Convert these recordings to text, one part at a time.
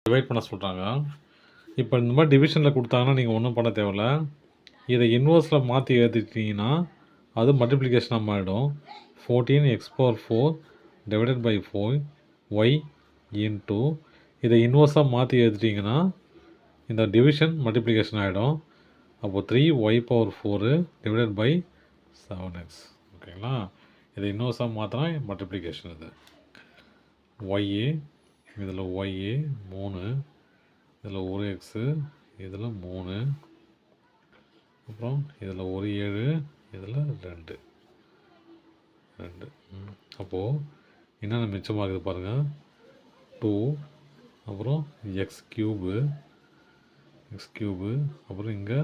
Divide பண்ண சொல்கிறாங்க. இப்போ இந்த மாதிரி டிவிஷனில் கொடுத்தாங்கன்னா நீங்கள் ஒன்றும் பண்ண தேவையில்ல. இதை இன்வர்ஸில் மாற்றி எழுதிட்டிங்கன்னா அது மல்டிப்ளிகேஷனாக மாறிடும். 14x⁴ divided by 4y into இதை இன்வர்ஸாக மாற்றி எழுதிட்டிங்கன்னா இந்த டிவிஷன் மல்டிப்ளிகேஷன் ஆகிடும். அப்போது 3y⁴ டிவைடட் பை 7x. ஓகேங்களா? இதை இன்வர்ஸாக மாற்றினா மல்டிப்ளிகேஷன் இது. ஒய்ஏ இதில் ஒய்ஏ 3, இதில் ஒரு எக்ஸு, இதில் 3, அப்புறம் இதில் ஒரு 7, இதில் 2. அப்போது என்னென்ன மிச்சமாகுது பாருங்கள். 2, அப்புறம் எக்ஸ் க்யூபு, அப்புறம் இங்கே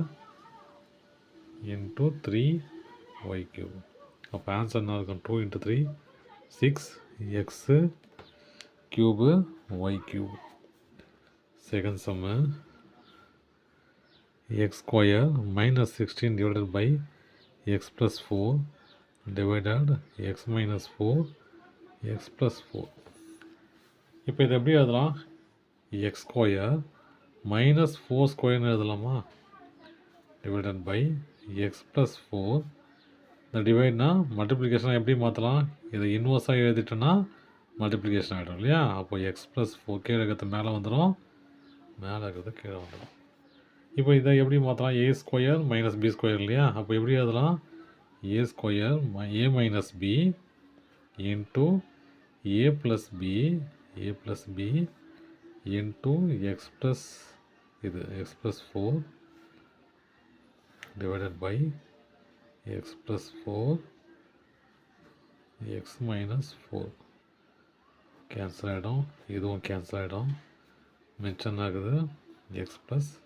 இன்ட்டு 3y⁴. அப்போ ஆன்சர் என்ன இருக்கும்? 2 × 3 6x⁴ y⁴. செகண்ட் சம்மு x² -16 divided by x + 4 divided x - 4 x + 4. இப்போ இது எப்படி எழுதலாம்? x² -4² எழுதலாமா? Divided by x + 4. இந்த டிவைட்னா மல்டிப்ளிகேஷனாக எப்படி மாற்றலாம்? இதை இன்வர்ஸாக எழுதிட்டோன்னா மல்டிப்ளிகேஷன் ஆகிடும் இல்லையா? அப்போ x + 4 கீழே இருக்கிறது மேலே வந்துடும், மேலே இருக்கிறது கீழே வந்துடும். இப்போ இதை எப்படி மாற்றலாம்? a² - b² இல்லையா? அப்போ எப்படி எழுதலாம்? a² - b into a + b into x + 4 divided by x + 4 x - 4. Cancel ஆகிடும், இதுவும் கேன்சல் ஆகிடும். மிச்சம் ஆகுது x +